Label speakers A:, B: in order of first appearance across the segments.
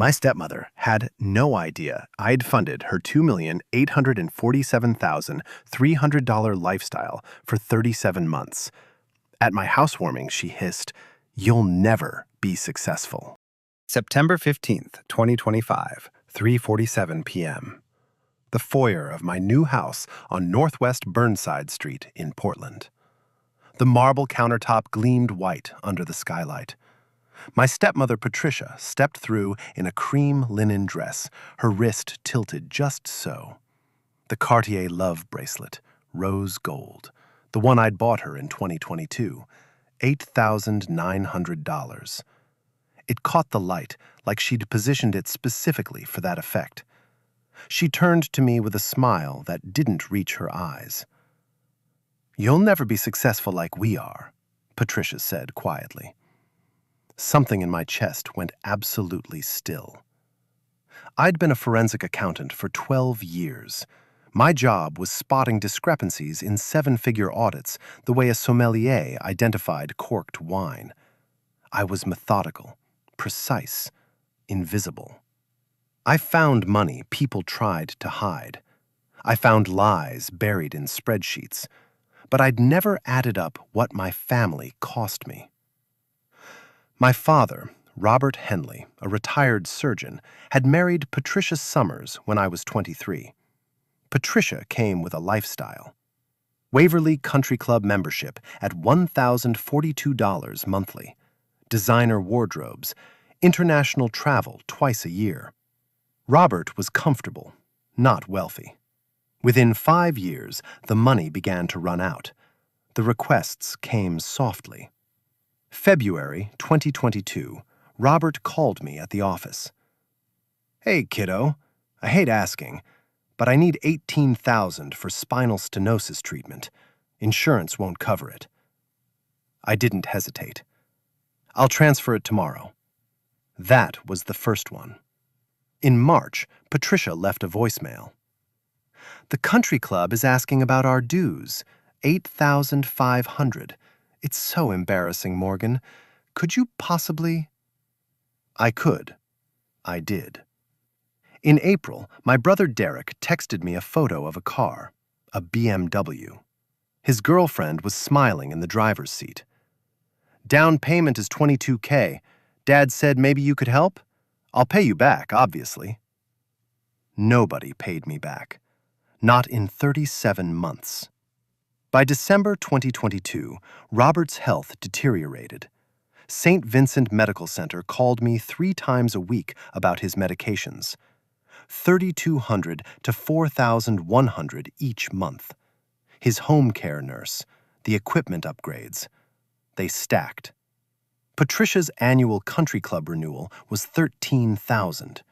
A: My stepmother had no idea I'd funded her $2,847,300 lifestyle for 37 months. At my housewarming, she hissed, "You'll never be successful." September 15th, 2025, 3:47 p.m. The foyer of my new house on Northwest Burnside Street in Portland. The marble countertop gleamed white under the skylight. My stepmother Patricia stepped through in a cream linen dress, her wrist tilted just so. The Cartier love bracelet, rose gold, the one I'd bought her in 2022, $8,900. It caught the light like she'd positioned it specifically for that effect. She turned to me with a smile that didn't reach her eyes. "You'll never be successful like we are," Patricia said quietly. Something in my chest went absolutely still. I'd been a forensic accountant for 12 years. My job was spotting discrepancies in seven-figure audits the way a sommelier identified corked wine. I was methodical, precise, invisible. I found money people tried to hide. I found lies buried in spreadsheets. But I'd never added up what my family cost me. My father, Robert Henley, a retired surgeon, had married Patricia Summers when I was 23. Patricia came with a lifestyle. Waverly Country Club membership at $1,042 monthly, designer wardrobes, international travel twice a year. Robert was comfortable, not wealthy. Within 5 years, the money began to run out. The requests came softly. February 2022, Robert called me at the office. "Hey, kiddo, I hate asking, but I need $18,000 for spinal stenosis treatment. Insurance won't cover it." I didn't hesitate. "I'll transfer it tomorrow." That was the first one. In March, Patricia left a voicemail. "The country club is asking about our dues, $8,500. It's so embarrassing, Morgan. Could you possibly—" I could. I did. In April, my brother Derek texted me a photo of a car, a BMW. His girlfriend was smiling in the driver's seat. "Down payment is $22K. Dad said maybe you could help? I'll pay you back, obviously." Nobody paid me back. Not in 37 months. By December 2022, Robert's health deteriorated. St. Vincent Medical Center called me 3 times a week about his medications. $3,200 to $4,100 each month. His home care nurse, the equipment upgrades. They stacked. Patricia's annual country club renewal was $13,000.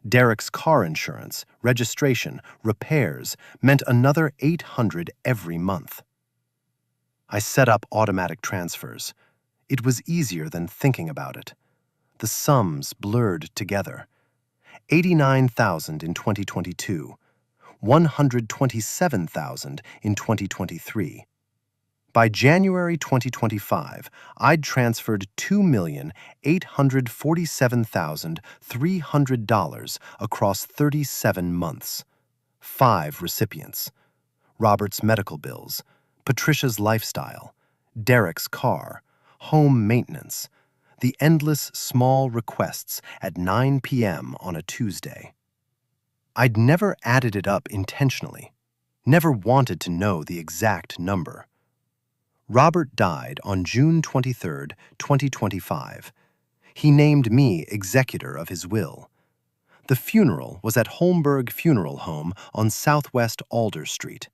A: Derek's car insurance, registration, repairs meant another $800 every month. I set up automatic transfers. It was easier than thinking about it. The sums blurred together. $89,000 in 2022, $127,000 in 2023. By January 2025, I'd transferred $2,847,300 across 37 months. 5 recipients: Robert's medical bills, Patricia's lifestyle, Derek's car, home maintenance, the endless small requests at 9 p.m. on a Tuesday. I'd never added it up intentionally, never wanted to know the exact number. Robert died on June 23, 2025. He named me executor of his will. The funeral was at Holmberg Funeral Home on Southwest Alder Street.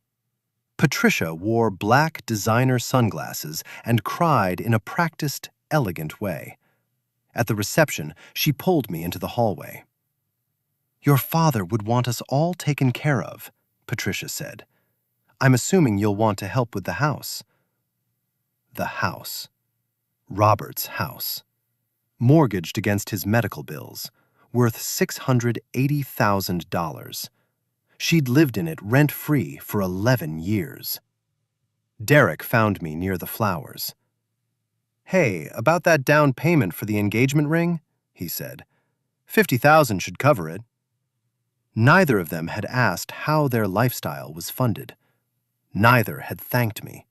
A: Patricia wore black designer sunglasses and cried in a practiced, elegant way. At the reception, she pulled me into the hallway. "Your father would want us all taken care of," Patricia said. "I'm assuming you'll want to help with the house." The house. Robert's house. Mortgaged against his medical bills, worth $680,000. She'd lived in it rent-free for 11 years. Derek found me near the flowers. "Hey, about that down payment for the engagement ring?" he said. $50,000 should cover it. Neither of them had asked how their lifestyle was funded. Neither had thanked me.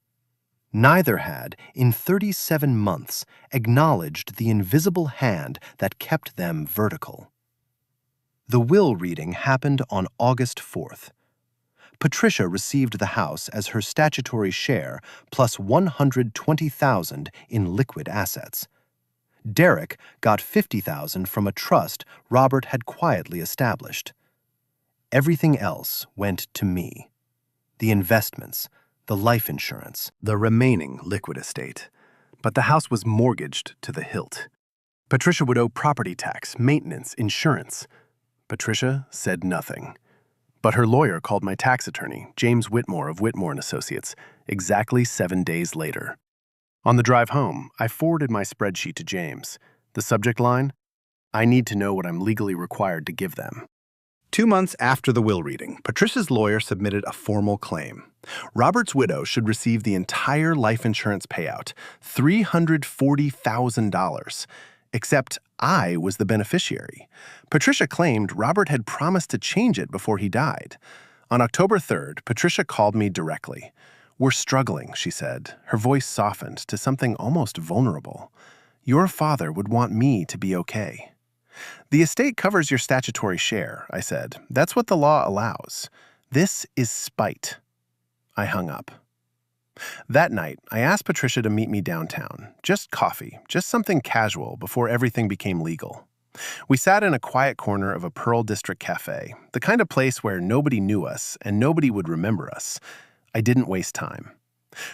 A: Neither had, in 37 months, acknowledged the invisible hand that kept them vertical. The will reading happened on August 4th. Patricia received the house as her statutory share plus $120,000 in liquid assets. Derek got $50,000 from a trust Robert had quietly established. Everything else went to me. The investments, the life insurance, the remaining liquid estate. But the house was mortgaged to the hilt. Patricia would owe property tax, maintenance, insurance. Patricia said nothing. But her lawyer called my tax attorney, James Whitmore of Whitmore & Associates, exactly 7 days later. On the drive home, I forwarded my spreadsheet to James. The subject line, I need to know what I'm legally required to give them. 2 months after the will reading, Patricia's lawyer submitted a formal claim. Robert's widow should receive the entire life insurance payout, $340,000. Except I was the beneficiary. Patricia claimed Robert had promised to change it before he died. On October 3rd, Patricia called me directly. We're struggling, she said. Her voice softened to something almost vulnerable. Your father would want me to be okay. The estate covers your statutory share, I said. That's what the law allows. This is spite. I hung up. That night, I asked Patricia to meet me downtown. Just coffee, just something casual before everything became legal. We sat in a quiet corner of a Pearl District cafe, the kind of place where nobody knew us and nobody would remember us. I didn't waste time.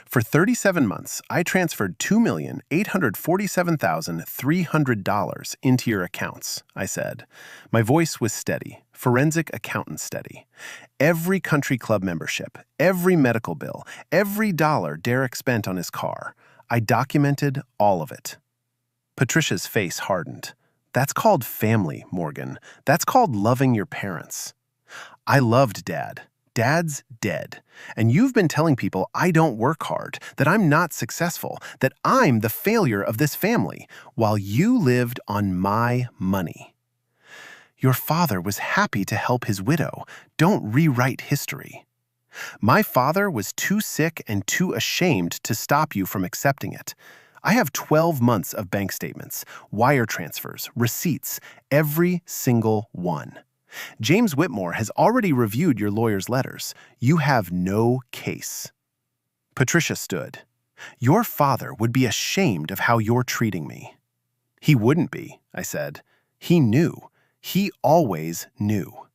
A: For 37 months, I transferred $2,847,300 into your accounts, I said. My voice was steady, forensic accountant steady. Every country club membership, every medical bill, every dollar Derek spent on his car. I documented all of it. Patricia's face hardened. That's called family, Morgan. That's called loving your parents. I loved Dad. Dad's dead. And you've been telling people I don't work hard, that I'm not successful, that I'm the failure of this family, while you lived on my money. Your father was happy to help his widow. Don't rewrite history. My father was too sick and too ashamed to stop you from accepting it. I have 12 months of bank statements, wire transfers, receipts, every single one. James Whitmore has already reviewed your lawyer's letters. You have no case. Patricia stood. Your father would be ashamed of how you're treating me. He wouldn't be, I said. He knew. He always knew.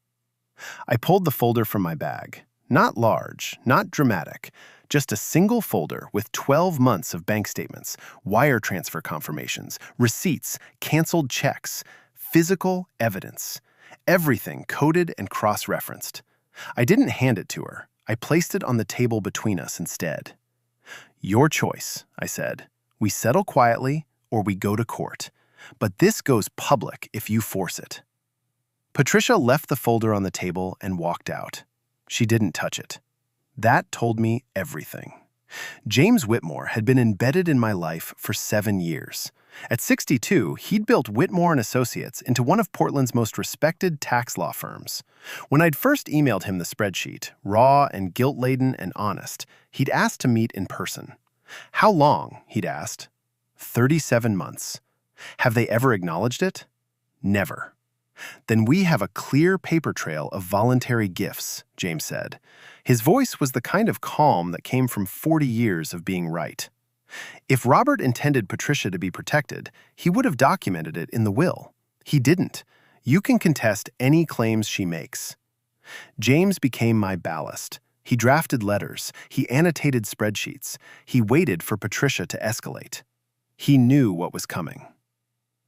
A: I pulled the folder from my bag. Not large, not dramatic, just a single folder with 12 months of bank statements, wire transfer confirmations, receipts, canceled checks, physical evidence. Everything coded and cross-referenced. I didn't hand it to her. I placed it on the table between us instead. Your choice, I said. We settle quietly or we go to court. But this goes public if you force it. Patricia left the folder on the table and walked out. She didn't touch it. That told me everything. James Whitmore had been embedded in my life for 7 years. At 62, he'd built Whitmore & Associates into one of Portland's most respected tax law firms. When I'd first emailed him the spreadsheet, raw and guilt-laden and honest, he'd asked to meet in person. How long, he'd asked. 37 months. Have they ever acknowledged it? Never. Then we have a clear paper trail of voluntary gifts, James said. His voice was the kind of calm that came from 40 years of being right. If Robert intended Patricia to be protected, he would have documented it in the will. He didn't. You can contest any claims she makes. James became my ballast. He drafted letters. He annotated spreadsheets. He waited for Patricia to escalate. He knew what was coming.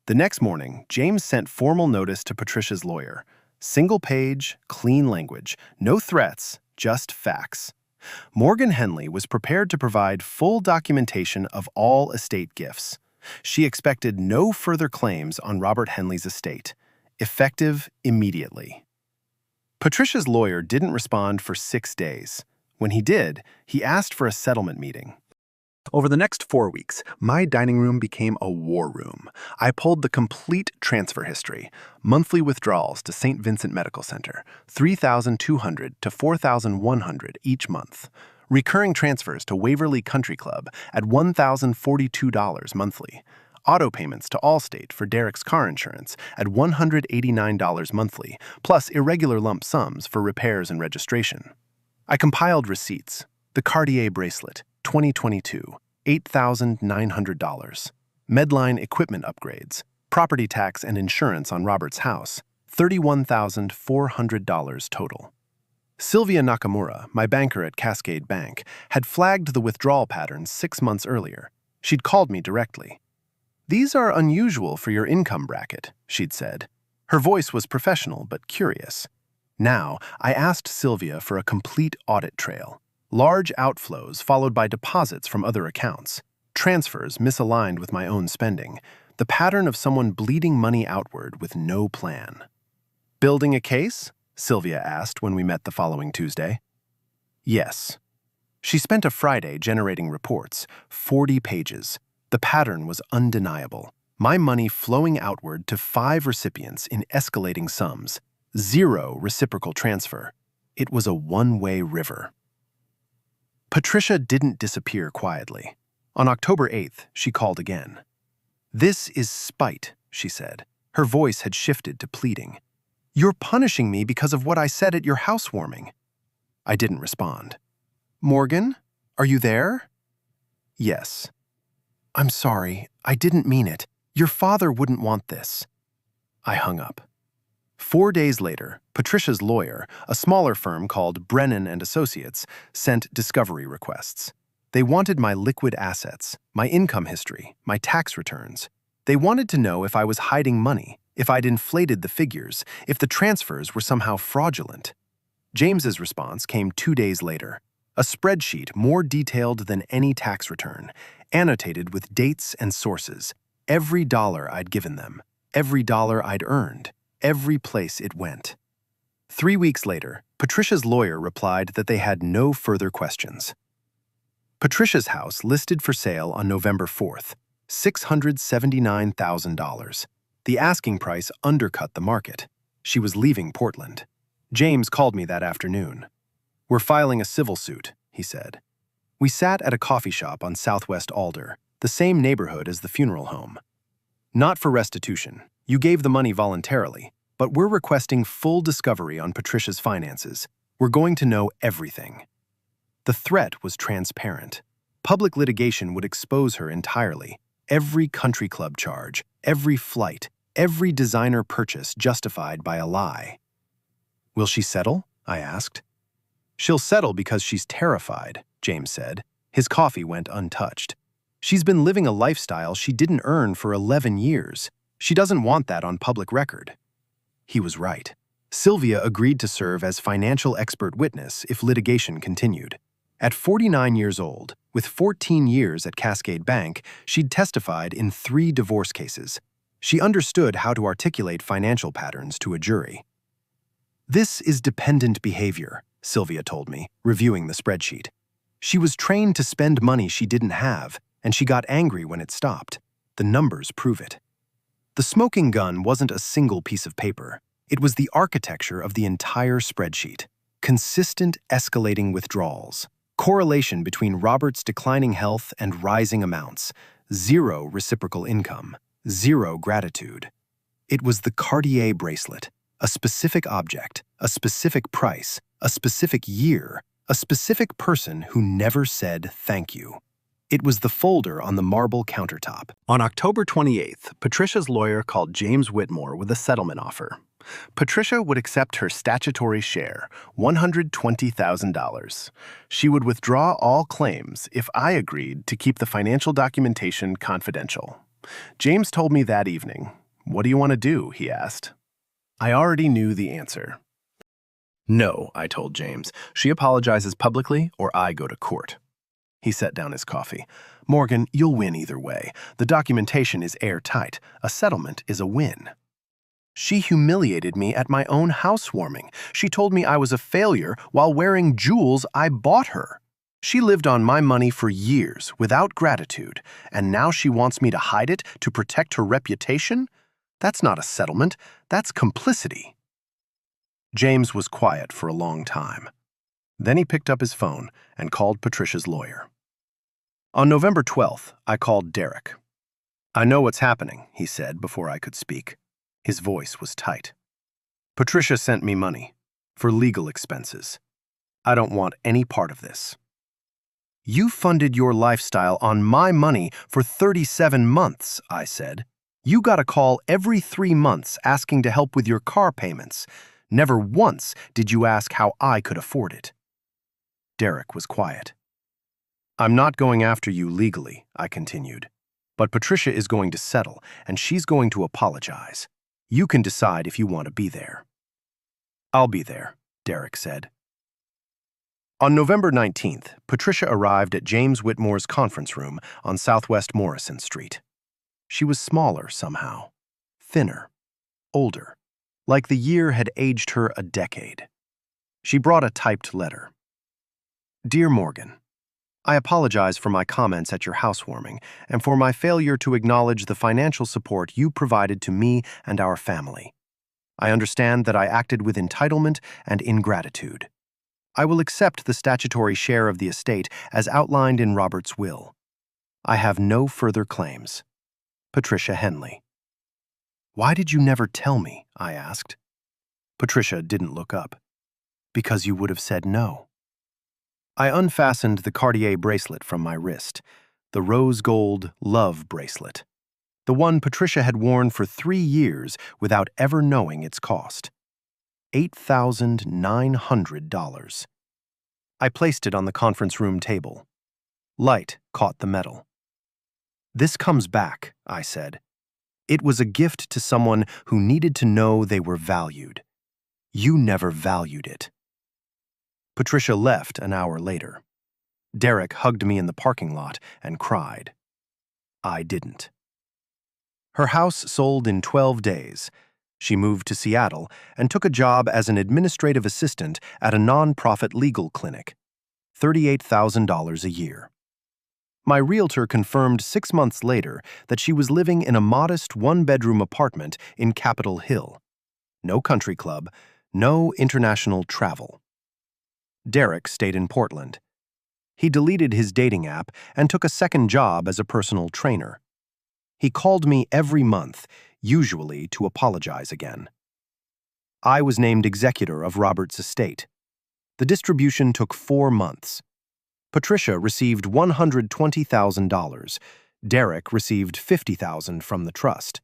A: The next morning, James sent formal notice to Patricia's lawyer. Single page, clean language, no threats, just facts. Morgan Henley was prepared to provide full documentation of all estate gifts. She expected no further claims on Robert Henley's estate, effective immediately. Patricia's lawyer didn't respond for 6 days. When he did, he asked for a settlement meeting. Over the next 4 weeks, my dining room became a war room. I pulled the complete transfer history. Monthly withdrawals to St. Vincent Medical Center, $3,200 to $4,100 each month. Recurring transfers to Waverly Country Club at $1,042 monthly. Auto payments to Allstate for Derek's car insurance at $189 monthly, plus irregular lump sums for repairs and registration. I compiled receipts. The Cartier bracelet, 2022, $8,900. Medline equipment upgrades, property tax and insurance on Robert's house, $31,400 total. Sylvia Nakamura, my banker at Cascade Bank, had flagged the withdrawal patterns 6 months earlier. She'd called me directly. "These are unusual for your income bracket," she'd said. Her voice was professional but curious. Now, I asked Sylvia for a complete audit trail. Large outflows followed by deposits from other accounts. Transfers misaligned with my own spending. The pattern of someone bleeding money outward with no plan. "Building a case?" Sylvia asked when we met the following Tuesday. "Yes." She spent a Friday generating reports, 40 pages. The pattern was undeniable. My money flowing outward to 5 recipients in escalating sums. 0 reciprocal transfer. It was a one-way river. Patricia didn't disappear quietly. On October 8th, she called again. "This is spite," she said. Her voice had shifted to pleading. "You're punishing me because of what I said at your housewarming." I didn't respond. "Morgan, are you there?" "Yes." "I'm sorry, I didn't mean it. Your father wouldn't want this." I hung up. 4 days later, Patricia's lawyer, a smaller firm called Brennan and Associates, sent discovery requests. They wanted my liquid assets, my income history, my tax returns. They wanted to know if I was hiding money, if I'd inflated the figures, if the transfers were somehow fraudulent. James's response came 2 days later. A spreadsheet more detailed than any tax return, annotated with dates and sources, every dollar I'd given them, every dollar I'd earned, every place it went. 3 weeks later, Patricia's lawyer replied that they had no further questions. Patricia's house listed for sale on November 4th, $679,000. The asking price undercut the market. She was leaving Portland. James called me that afternoon. "We're filing a civil suit," he said. We sat at a coffee shop on Southwest Alder, the same neighborhood as the funeral home. "Not for restitution. You gave the money voluntarily, but we're requesting full discovery on Patricia's finances. We're going to know everything." The threat was transparent. Public litigation would expose her entirely. Every country club charge, every flight, every designer purchase justified by a lie. "Will she settle?" I asked. "She'll settle because she's terrified," James said. His coffee went untouched. "She's been living a lifestyle she didn't earn for 11 years. She doesn't want that on public record." He was right. Sylvia agreed to serve as financial expert witness if litigation continued. At 49 years old, with 14 years at Cascade Bank, she'd testified in 3 divorce cases. She understood how to articulate financial patterns to a jury. "This is dependent behavior," Sylvia told me, reviewing the spreadsheet. "She was trained to spend money she didn't have, and she got angry when it stopped. The numbers prove it." The smoking gun wasn't a single piece of paper. It was the architecture of the entire spreadsheet. Consistent escalating withdrawals. Correlation between Robert's declining health and rising amounts. 0 reciprocal income. 0 gratitude. It was the Cartier bracelet. A specific object, a specific price, a specific year, a specific person who never said thank you. It was the folder on the marble countertop. On October 28th, Patricia's lawyer called James Whitmore with a settlement offer. Patricia would accept her statutory share, $120,000. She would withdraw all claims if I agreed to keep the financial documentation confidential. James told me that evening. "What do you want to do?" he asked. I already knew the answer. "No," I told James. "She apologizes publicly or I go to court." He set down his coffee. "Morgan, you'll win either way. The documentation is airtight. A settlement is a win." She humiliated me at my own housewarming. She told me I was a failure while wearing jewels I bought her. She lived on my money for years without gratitude, and now she wants me to hide it to protect her reputation? That's not a settlement, that's complicity. James was quiet for a long time. Then he picked up his phone and called Patricia's lawyer. On November 12th, I called Derek. "I know what's happening," he said before I could speak. His voice was tight. "Patricia sent me money for legal expenses. I don't want any part of this." "You funded your lifestyle on my money for 37 months, I said. "You got a call every 3 months asking to help with your car payments. Never once did you ask how I could afford it." Derek was quiet. "I'm not going after you legally," I continued. "But Patricia is going to settle, and she's going to apologize. You can decide if you want to be there." "I'll be there," Derek said. On November 19th, Patricia arrived at James Whitmore's conference room on Southwest Morrison Street. She was smaller somehow, thinner, older, like the year had aged her a decade. She brought a typed letter. "Dear Morgan, I apologize for my comments at your housewarming and for my failure to acknowledge the financial support you provided to me and our family. I understand that I acted with entitlement and ingratitude. I will accept the statutory share of the estate as outlined in Robert's will. I have no further claims. Patricia Henley." "Why did you never tell me?" I asked. Patricia didn't look up. "Because you would have said no." I unfastened the Cartier bracelet from my wrist, the rose gold love bracelet, the one Patricia had worn for 3 years without ever knowing its cost. $8,900. I placed it on the conference room table. Light caught the metal. "This comes back," I said. "It was a gift to someone who needed to know they were valued. You never valued it." Patricia left an hour later. Derek hugged me in the parking lot and cried. I didn't. Her house sold in 12 days. She moved to Seattle and took a job as an administrative assistant at a nonprofit legal clinic. $38,000 a year. My realtor confirmed 6 months later that she was living in a modest one-bedroom apartment in Capitol Hill. No country club, no international travel. Derek stayed in Portland. He deleted his dating app and took a second job as a personal trainer. He called me every month, usually to apologize again. I was named executor of Robert's estate. The distribution took 4 months. Patricia received $120,000. Derek received $50,000 from the trust.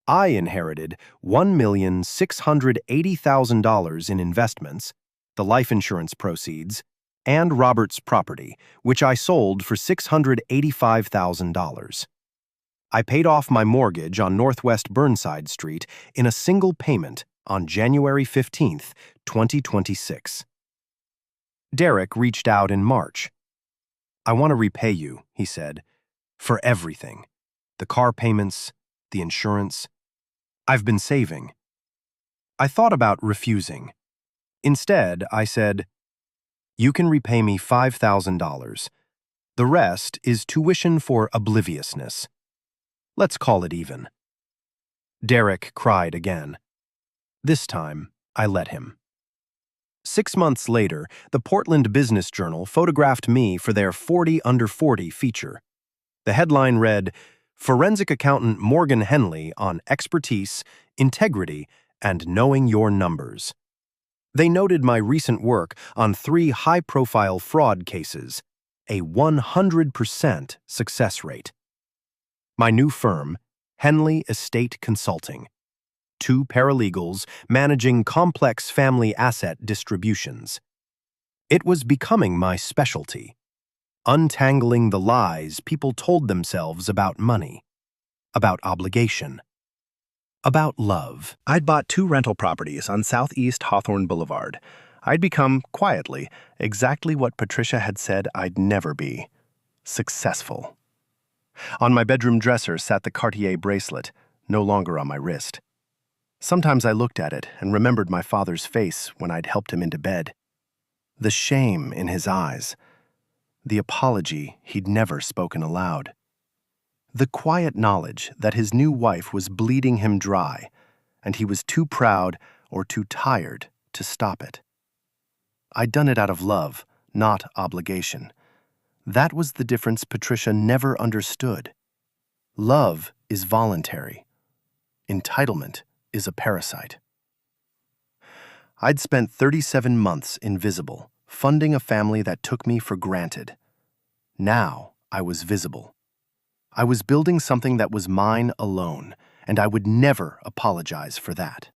A: I inherited $1,680,000 in investments, the life insurance proceeds, and Robert's property, which I sold for $685,000. I paid off my mortgage on Northwest Burnside Street in a single payment on January 15, 2026. Derek reached out in March. I want to repay you, he said, for everything. The car payments, the insurance. I've been saving. I thought about refusing. Instead, I said, you can repay me $5,000. The rest is tuition for obliviousness. Let's call it even. Derek cried again. This time, I let him. 6 months later, the Portland Business Journal photographed me for their 40 Under 40 feature. The headline read, Forensic Accountant Morgan Henley on Expertise, Integrity, and Knowing Your Numbers. They noted my recent work on 3 high-profile fraud cases, a 100% success rate. My new firm, Henley Estate Consulting. 2 paralegals managing complex family asset distributions. It was becoming my specialty, untangling the lies people told themselves about money, about obligation, about love. I'd bought 2 rental properties on Southeast Hawthorne Boulevard. I'd become, quietly, exactly what Patricia had said I'd never be, successful. On my bedroom dresser sat the Cartier bracelet, no longer on my wrist. Sometimes I looked at it and remembered my father's face when I'd helped him into bed. The shame in his eyes. The apology he'd never spoken aloud. The quiet knowledge that his new wife was bleeding him dry, and he was too proud or too tired to stop it. I'd done it out of love, not obligation. That was the difference Patricia never understood. Love is voluntary. Entitlement is a parasite. I'd spent 37 months invisible, funding a family that took me for granted. Now I was visible. I was building something that was mine alone, and I would never apologize for that.